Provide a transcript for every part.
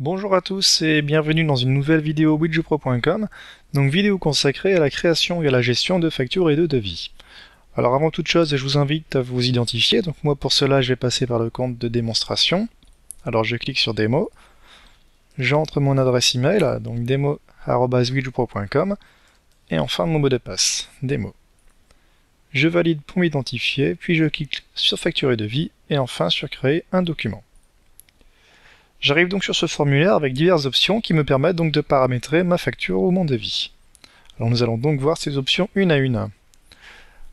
Bonjour à tous et bienvenue dans une nouvelle vidéo widgetpro.com, donc vidéo consacrée à la création et à la gestion de factures et de devis. Alors avant toute chose, je vous invite à vous identifier, donc moi pour cela je vais passer par le compte de démonstration. Alors je clique sur démo, j'entre mon adresse email, donc démo@widgetpro.com, et enfin mon mot de passe, démo. Je valide pour m'identifier, puis je clique sur facture et devis, et enfin sur créer un document. J'arrive donc sur ce formulaire avec diverses options qui me permettent donc de paramétrer ma facture ou mon devis. Alors nous allons donc voir ces options une à une.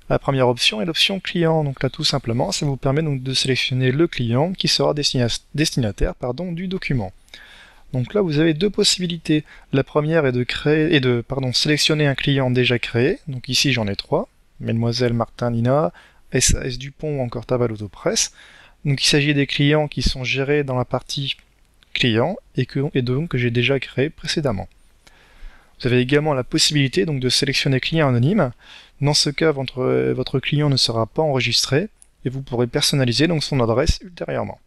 La première option est l'option client, donc là tout simplement ça vous permet donc de sélectionner le client qui sera destinataire du document. Donc là vous avez deux possibilités. La première est de sélectionner un client déjà créé, donc ici j'en ai trois, Mademoiselle Martin Nina, SAS Dupont ou encore Taval Autopresse. Donc il s'agit des clients qui sont gérés dans la partie client et donc que j'ai déjà créé précédemment. Vous avez également la possibilité donc de sélectionner client anonyme. Dans ce cas, votre client ne sera pas enregistré et vous pourrez personnaliser donc son adresse ultérieurement.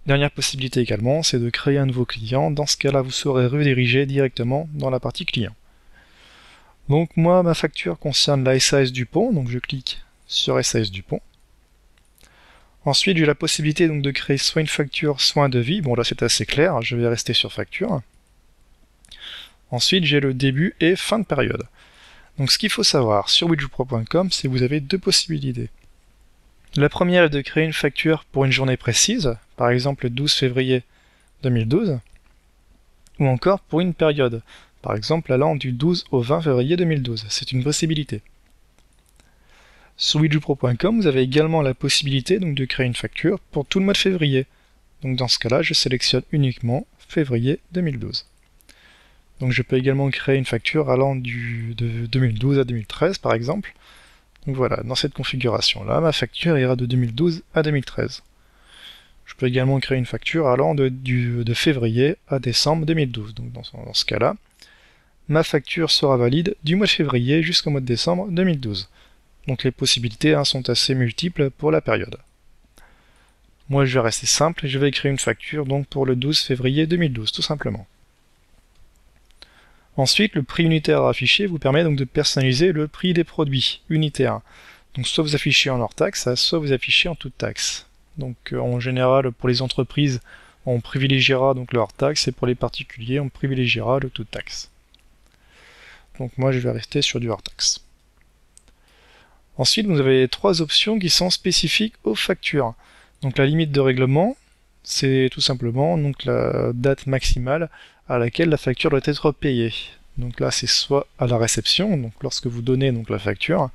Dernière possibilité également, c'est de créer un nouveau client. Dans ce cas-là, vous serez redirigé directement dans la partie client. Donc moi, ma facture concerne la SAS Dupont, donc je clique sur SAS Dupont. Ensuite, j'ai la possibilité donc de créer soit une facture, soit un devis. Bon là c'est assez clair, je vais rester sur facture. Ensuite, j'ai le début et fin de période. Donc ce qu'il faut savoir sur widgetpro.com, c'est que vous avez deux possibilités. La première est de créer une facture pour une journée précise, par exemple le 12 février 2012, ou encore pour une période, par exemple allant du 12 au 20 février 2012. C'est une possibilité. Sur widgetpro.com, vous avez également la possibilité donc de créer une facture pour tout le mois de février. Donc dans ce cas-là, je sélectionne uniquement février 2012. Donc je peux également créer une facture allant de 2012 à 2013 par exemple. Donc voilà, dans cette configuration-là, ma facture ira de 2012 à 2013. Je peux également créer une facture allant de février à décembre 2012. Donc dans ce cas-là, ma facture sera valide du mois de février jusqu'au mois de décembre 2012. Donc les possibilités sont assez multiples pour la période. Moi je vais rester simple et je vais créer une facture donc pour le 12 février 2012 tout simplement. Ensuite, le prix unitaire à afficher vous permet donc de personnaliser le prix des produits unitaires. Donc soit vous affichez en hors taxe, soit vous affichez en toute taxe. Donc en général pour les entreprises on privilégiera donc le hors taxe et pour les particuliers on privilégiera le toute taxe. Donc moi je vais rester sur du hors taxe. Ensuite, vous avez trois options qui sont spécifiques aux factures. Donc la limite de règlement, c'est tout simplement donc la date maximale à laquelle la facture doit être payée. Donc là, c'est soit à la réception, donc lorsque vous donnez donc la facture,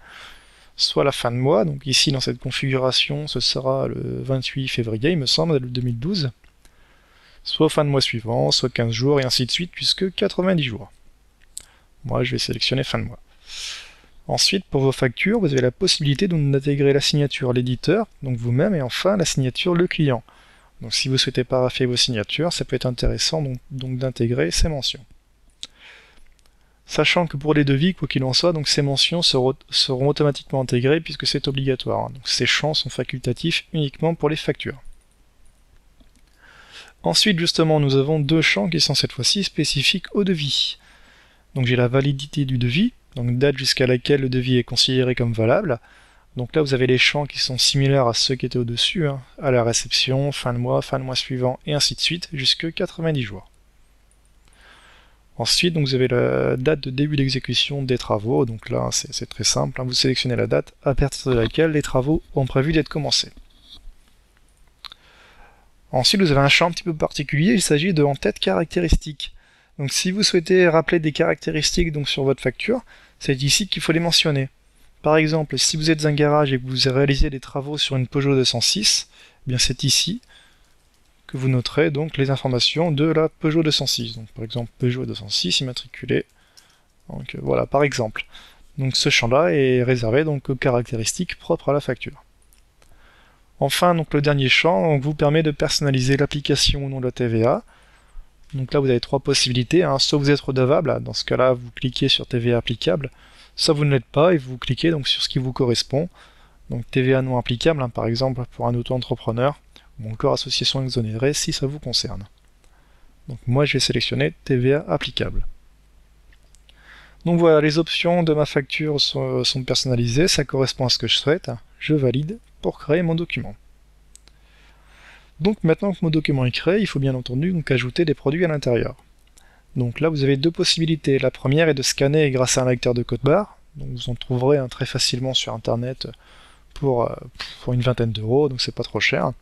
soit à la fin de mois. Donc ici, dans cette configuration, ce sera le 28 février, il me semble, 2012. Soit fin de mois suivant, soit 15 jours, et ainsi de suite, puisque 90 jours. Moi, je vais sélectionner fin de mois. Ensuite, pour vos factures, vous avez la possibilité d'intégrer la signature l'éditeur, donc vous-même, et enfin la signature le client. Donc si vous souhaitez parapher vos signatures, ça peut être intéressant donc d'intégrer ces mentions. Sachant que pour les devis, quoi qu'il en soit, donc ces mentions seront automatiquement intégrées puisque c'est obligatoire. Donc ces champs sont facultatifs uniquement pour les factures. Ensuite, justement, nous avons deux champs qui sont cette fois-ci spécifiques au devis. Donc j'ai la validité du devis, donc date jusqu'à laquelle le devis est considéré comme valable. Donc là vous avez les champs qui sont similaires à ceux qui étaient au-dessus, à la réception, fin de mois suivant, et ainsi de suite, jusque 90 jours. Ensuite, donc, vous avez la date de début d'exécution des travaux, donc là c'est très simple, vous sélectionnez la date à partir de laquelle les travaux ont prévu d'être commencés. Ensuite vous avez un champ un petit peu particulier, il s'agit de en-tête caractéristiques. Donc si vous souhaitez rappeler des caractéristiques donc, sur votre facture, c'est ici qu'il faut les mentionner. Par exemple, si vous êtes un garage et que vous réalisez des travaux sur une Peugeot 206, eh bien c'est ici que vous noterez donc les informations de la Peugeot 206. Donc par exemple Peugeot 206 immatriculé. Donc voilà par exemple. Donc ce champ-là est réservé donc aux caractéristiques propres à la facture. Enfin donc le dernier champ vous permet de personnaliser l'application ou non de la TVA. Donc là vous avez trois possibilités, soit vous êtes redevable, dans ce cas-là vous cliquez sur TVA applicable, soit vous ne l'êtes pas et vous cliquez donc sur ce qui vous correspond. Donc TVA non applicable, par exemple pour un auto-entrepreneur, ou encore association exonérée si ça vous concerne. Donc moi je vais sélectionner TVA applicable. Donc voilà, les options de ma facture sont personnalisées, ça correspond à ce que je souhaite. Je valide pour créer mon document. Donc maintenant que mon document est créé, il faut bien entendu donc ajouter des produits à l'intérieur. Donc là vous avez deux possibilités. La première est de scanner grâce à un lecteur de code barre. Donc vous en trouverez très facilement sur internet pour une vingtaine d'euros, donc c'est pas trop cher.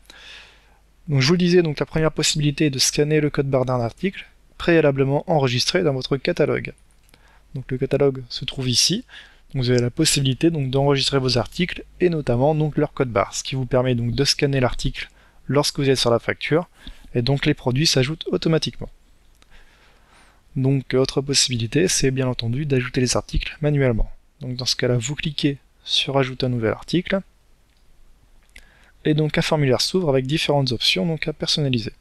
Donc je vous le disais, donc la première possibilité est de scanner le code barre d'un article préalablement enregistré dans votre catalogue. Donc le catalogue se trouve ici. Donc vous avez la possibilité donc d'enregistrer vos articles et notamment donc leur code barre, ce qui vous permet donc de scanner l'article lorsque vous êtes sur la facture et donc les produits s'ajoutent automatiquement. Donc autre possibilité, c'est bien entendu d'ajouter les articles manuellement. Donc dans ce cas-là, vous cliquez sur ajouter un nouvel article et donc un formulaire s'ouvre avec différentes options donc à personnaliser.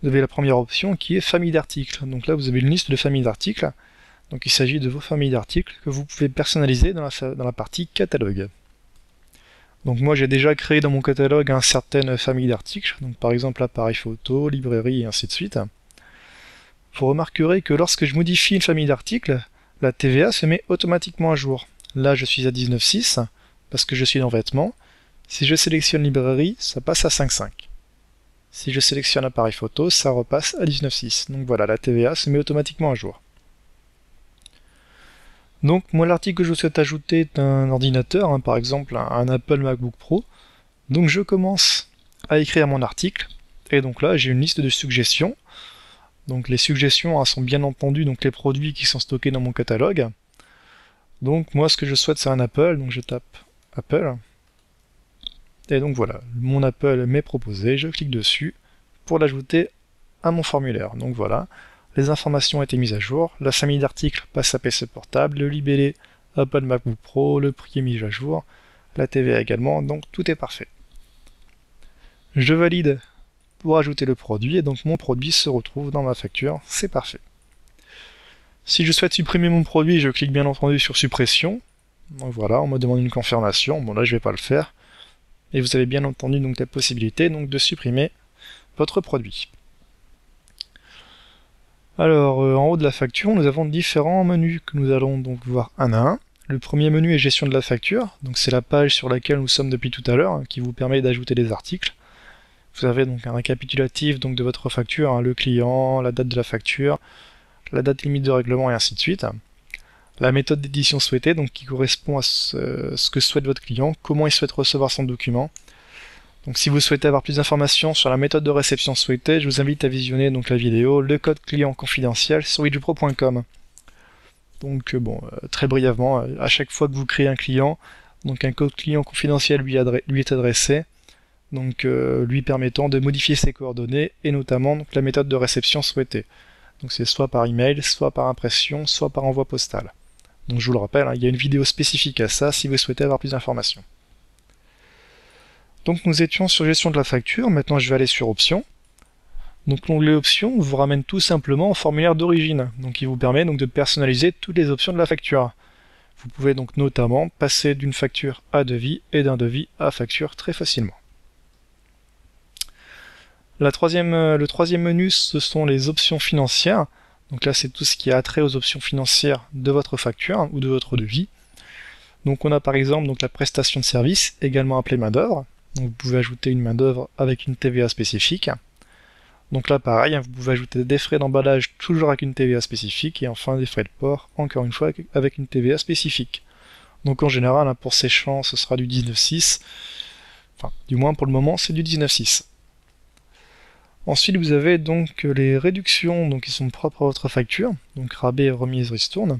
Vous avez la première option qui est famille d'articles. Donc là vous avez une liste de familles d'articles. Donc il s'agit de vos familles d'articles que vous pouvez personnaliser dans la partie catalogue. Donc moi j'ai déjà créé dans mon catalogue une certaine famille d'articles, donc par exemple appareil photo, librairie et ainsi de suite. Vous remarquerez que lorsque je modifie une famille d'articles, la TVA se met automatiquement à jour. Là je suis à 19,6 parce que je suis dans vêtements. Si je sélectionne librairie, ça passe à 5,5. Si je sélectionne appareil photo, ça repasse à 19,6. Donc voilà, la TVA se met automatiquement à jour. Donc moi l'article que je souhaite ajouter est un ordinateur, par exemple un Apple MacBook Pro. Donc je commence à écrire mon article, et donc là j'ai une liste de suggestions. Donc les suggestions sont bien entendu donc les produits qui sont stockés dans mon catalogue. Donc moi ce que je souhaite c'est un Apple, donc je tape Apple. Et donc voilà, mon Apple m'est proposé, je clique dessus pour l'ajouter à mon formulaire. Donc voilà, les informations ont été mises à jour, la famille d'articles passe à PC portable, le libellé Apple MacBook Pro, le prix est mis à jour, la TVA également, donc tout est parfait. Je valide pour ajouter le produit et donc mon produit se retrouve dans ma facture, c'est parfait. Si je souhaite supprimer mon produit, je clique bien entendu sur suppression. Donc voilà, on me demande une confirmation, bon là je vais pas le faire. Et vous avez bien entendu donc la possibilité donc de supprimer votre produit. Alors en haut de la facture, nous avons différents menus que nous allons donc voir un à un. Le premier menu est gestion de la facture, donc c'est la page sur laquelle nous sommes depuis tout à l'heure, qui vous permet d'ajouter des articles. Vous avez donc un récapitulatif donc de votre facture, le client, la date de la facture, la date limite de règlement et ainsi de suite. La méthode d'édition souhaitée, donc qui correspond à ce que souhaite votre client, comment il souhaite recevoir son document. Donc si vous souhaitez avoir plus d'informations sur la méthode de réception souhaitée, je vous invite à visionner donc la vidéo Le code client confidentiel sur widgetpro.com. Donc très brièvement, à chaque fois que vous créez un client, donc un code client confidentiel lui est adressé, donc lui permettant de modifier ses coordonnées et notamment donc, la méthode de réception souhaitée. Donc c'est soit par email, soit par impression, soit par envoi postal. Donc je vous le rappelle, il y a une vidéo spécifique à ça si vous souhaitez avoir plus d'informations. Donc nous étions sur gestion de la facture, maintenant je vais aller sur options. Donc l'onglet options vous ramène tout simplement au formulaire d'origine, donc il vous permet donc de personnaliser toutes les options de la facture. Vous pouvez donc notamment passer d'une facture à devis et d'un devis à facture très facilement. Le troisième menu, ce sont les options financières. Donc là, c'est tout ce qui a trait aux options financières de votre facture ou de votre devis. Donc on a par exemple donc, la prestation de service, également appelée main-d'œuvre. Donc vous pouvez ajouter une main-d'œuvre avec une TVA spécifique. Donc là, pareil, vous pouvez ajouter des frais d'emballage toujours avec une TVA spécifique et enfin des frais de port, encore une fois, avec une TVA spécifique. Donc en général, pour ces champs, ce sera du 19,6. Enfin, du moins pour le moment, c'est du 19,6. Ensuite, vous avez donc les réductions donc, qui sont propres à votre facture, donc rabais, remise, ristourne.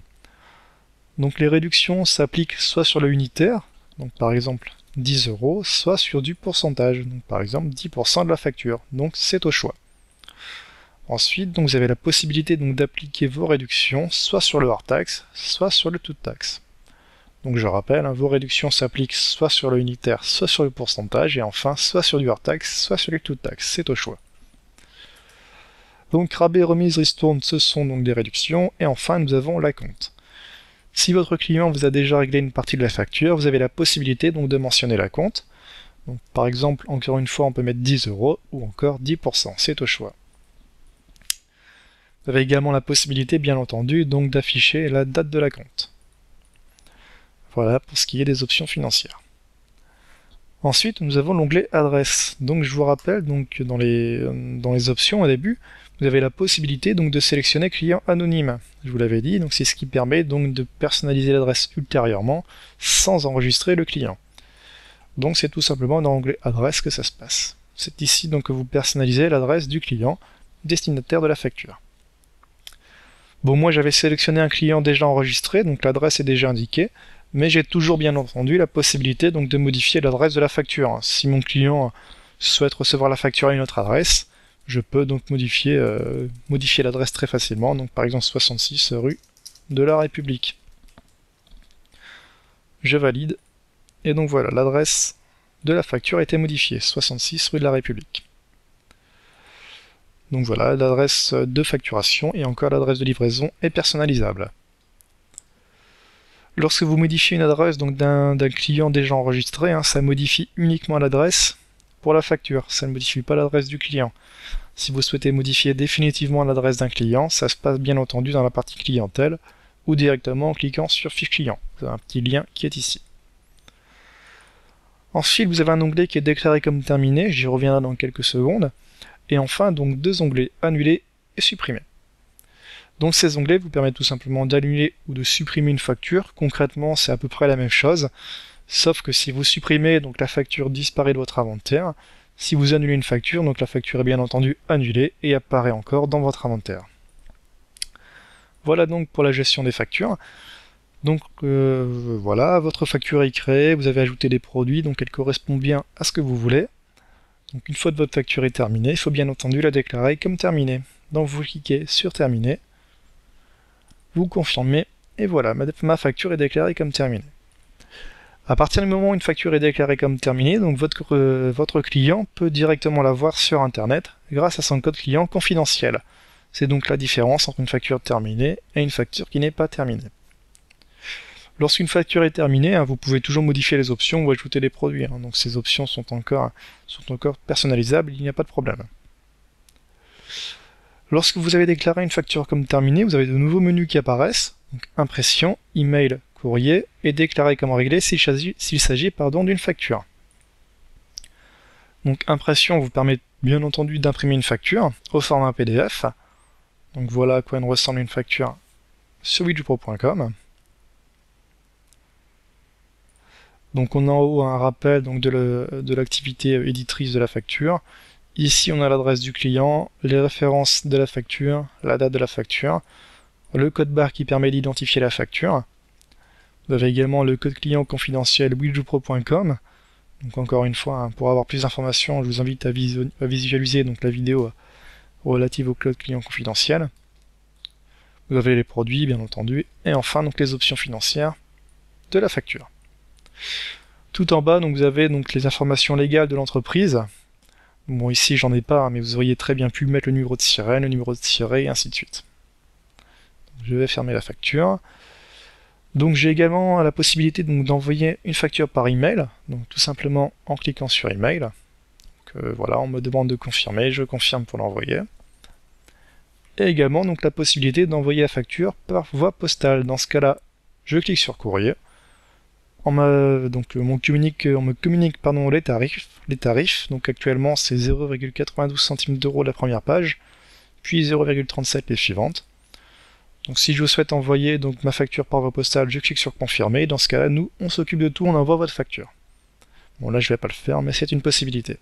Donc les réductions s'appliquent soit sur le unitaire, donc par exemple 10 €, soit sur du pourcentage, donc par exemple 10% de la facture, donc c'est au choix. Ensuite, donc, vous avez la possibilité d'appliquer vos réductions soit sur le hors-taxe, soit sur le toute-taxe. Donc je rappelle, vos réductions s'appliquent soit sur le unitaire, soit sur le pourcentage, et enfin soit sur du hors-taxe, soit sur le toute-taxe, c'est au choix. Donc rabais, remise, ristourne, ce sont donc des réductions, et enfin nous avons l'acompte. Si votre client vous a déjà réglé une partie de la facture, vous avez la possibilité donc de mentionner l'acompte. Donc par exemple, encore une fois, on peut mettre 10 € ou encore 10%, c'est au choix. Vous avez également la possibilité, bien entendu, donc d'afficher la date de l'acompte. Voilà pour ce qui est des options financières. Ensuite, nous avons l'onglet adresse. Donc je vous rappelle, donc dans les options au début, vous avez la possibilité donc de sélectionner client anonyme. Je vous l'avais dit, donc c'est ce qui permet donc de personnaliser l'adresse ultérieurement sans enregistrer le client. Donc c'est tout simplement dans l'onglet adresse que ça se passe. C'est ici donc que vous personnalisez l'adresse du client destinataire de la facture. Bon, moi j'avais sélectionné un client déjà enregistré, donc l'adresse est déjà indiquée, mais j'ai toujours bien entendu la possibilité donc de modifier l'adresse de la facture. Si mon client souhaite recevoir la facture à une autre adresse, je peux donc modifier l'adresse très facilement, donc par exemple 66 rue de la République. Je valide, et donc voilà, l'adresse de la facture a été modifiée, 66 rue de la République. Donc voilà, l'adresse de facturation et encore l'adresse de livraison est personnalisable. Lorsque vous modifiez une adresse d'un client déjà enregistré, ça modifie uniquement l'adresse pour la facture, ça ne modifie pas l'adresse du client. Si vous souhaitez modifier définitivement l'adresse d'un client, ça se passe bien entendu dans la partie clientèle ou directement en cliquant sur Fiche client. Vous avez un petit lien qui est ici. Ensuite, vous avez un onglet qui est déclaré comme terminé, j'y reviendrai dans quelques secondes. Et enfin, donc deux onglets, annuler et supprimer. Donc ces onglets vous permettent tout simplement d'annuler ou de supprimer une facture. Concrètement, c'est à peu près la même chose, sauf que si vous supprimez, donc la facture disparaît de votre inventaire. Si vous annulez une facture, donc la facture est bien entendu annulée et apparaît encore dans votre inventaire. Voilà donc pour la gestion des factures. Donc voilà, votre facture est créée, vous avez ajouté des produits, donc elle correspond bien à ce que vous voulez. Donc une fois que votre facture est terminée, il faut bien entendu la déclarer comme terminée. Donc vous cliquez sur terminer, vous confirmez, et voilà, ma facture est déclarée comme terminée. À partir du moment où une facture est déclarée comme terminée, donc votre client peut directement la voir sur internet grâce à son code client confidentiel. C'est donc la différence entre une facture terminée et une facture qui n'est pas terminée. Lorsqu'une facture est terminée, vous pouvez toujours modifier les options ou ajouter des produits. Donc ces options sont encore personnalisables, il n'y a pas de problème. Lorsque vous avez déclaré une facture comme terminée, vous avez de nouveaux menus qui apparaissent. Donc impression, email, courrier et déclarer comme réglé s'il s'agit d'une facture. Donc impression vous permet bien entendu d'imprimer une facture au format PDF. Donc voilà à quoi ressemble une facture sur widgetpro.com. Donc on a en haut un rappel donc, de l'activité éditrice de la facture. Ici on a l'adresse du client, les références de la facture, la date de la facture, le code barre qui permet d'identifier la facture. Vous avez également le code client confidentiel widgetpro.com. Donc encore une fois, pour avoir plus d'informations, je vous invite à visualiser donc, la vidéo relative au code client confidentiel. Vous avez les produits bien entendu, et enfin donc, les options financières de la facture. Tout en bas, donc, vous avez donc, les informations légales de l'entreprise. Bon, ici, j'en ai pas, mais vous auriez très bien pu mettre le numéro de sirène, le numéro de tiré, et ainsi de suite. Donc, je vais fermer la facture. Donc, j'ai également la possibilité d'envoyer une facture par email, donc tout simplement en cliquant sur email. Donc, voilà, on me demande de confirmer, je confirme pour l'envoyer. Et également donc, la possibilité d'envoyer la facture par voie postale. Dans ce cas-là, je clique sur courrier. On me communique les tarifs. Donc actuellement c'est 0,92 centimes d'euros la première page, puis 0,37 les suivantes. Donc si je souhaite envoyer donc ma facture par voie postale, je clique sur confirmer. Dans ce cas-là, nous on s'occupe de tout, on envoie votre facture. Bon là je vais pas le faire, mais c'est une possibilité.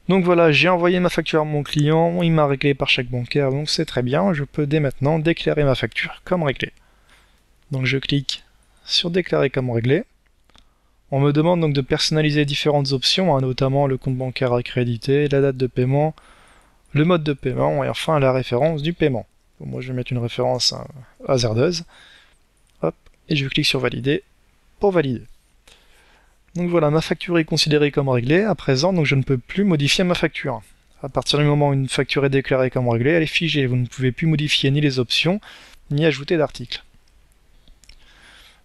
Donc voilà, j'ai envoyé ma facture à mon client, il m'a réglé par chèque bancaire, donc c'est très bien. Je peux dès maintenant déclarer ma facture comme réglée. Donc je clique sur déclarer comme réglé. On me demande donc de personnaliser différentes options, notamment le compte bancaire accrédité, la date de paiement, le mode de paiement et enfin la référence du paiement. Bon, moi je vais mettre une référence hasardeuse. Hop, et je clique sur valider pour valider. Donc voilà, ma facture est considérée comme réglée. À présent, donc je ne peux plus modifier ma facture. À partir du moment où une facture est déclarée comme réglée, elle est figée. Vous ne pouvez plus modifier ni les options, ni ajouter d'articles.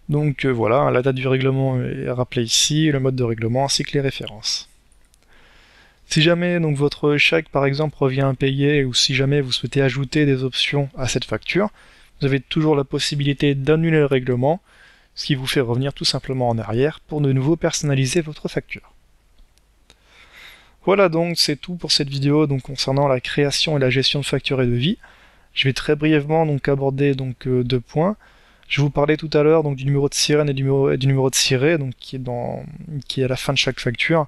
Donc voilà, la date du règlement est rappelée ici, le mode de règlement ainsi que les références. Si jamais donc votre chèque par exemple revient impayé ou si jamais vous souhaitez ajouter des options à cette facture, vous avez toujours la possibilité d'annuler le règlement, ce qui vous fait revenir tout simplement en arrière pour de nouveau personnaliser votre facture. Voilà donc c'est tout pour cette vidéo donc concernant la création et la gestion de factures et devis. Je vais très brièvement donc aborder donc deux points. Je vous parlais tout à l'heure donc du numéro de sirène et du numéro de ciré donc qui est à la fin de chaque facture.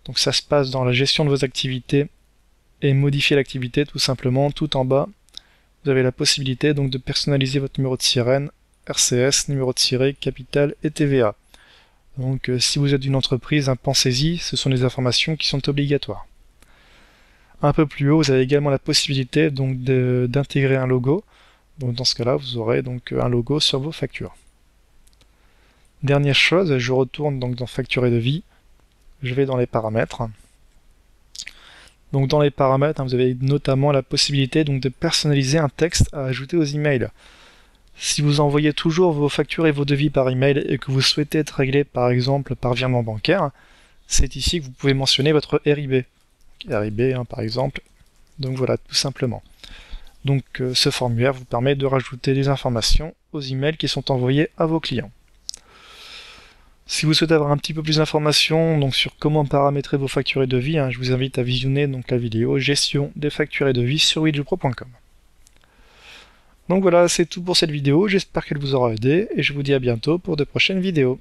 Donc ça se passe dans la gestion de vos activités et modifier l'activité tout simplement. Tout en bas, vous avez la possibilité donc de personnaliser votre numéro de sirène, RCS, numéro de ciré, capital et TVA. Donc si vous êtes une entreprise, pensez-y, ce sont des informations qui sont obligatoires. Un peu plus haut, vous avez également la possibilité donc d'intégrer un logo. Donc dans ce cas-là, vous aurez donc un logo sur vos factures. Dernière chose, je retourne donc dans facture et devis. Je vais dans les paramètres. Donc dans les paramètres, vous avez notamment la possibilité donc de personnaliser un texte à ajouter aux emails. Si vous envoyez toujours vos factures et vos devis par email et que vous souhaitez être réglé par exemple par virement bancaire, c'est ici que vous pouvez mentionner votre RIB. RIB par exemple. Donc voilà, tout simplement. Donc ce formulaire vous permet de rajouter des informations aux emails qui sont envoyés à vos clients. Si vous souhaitez avoir un petit peu plus d'informations donc sur comment paramétrer vos factures et devis, je vous invite à visionner donc la vidéo gestion des factures et devis sur widgetpro.com. Donc voilà, c'est tout pour cette vidéo, j'espère qu'elle vous aura aidé et je vous dis à bientôt pour de prochaines vidéos.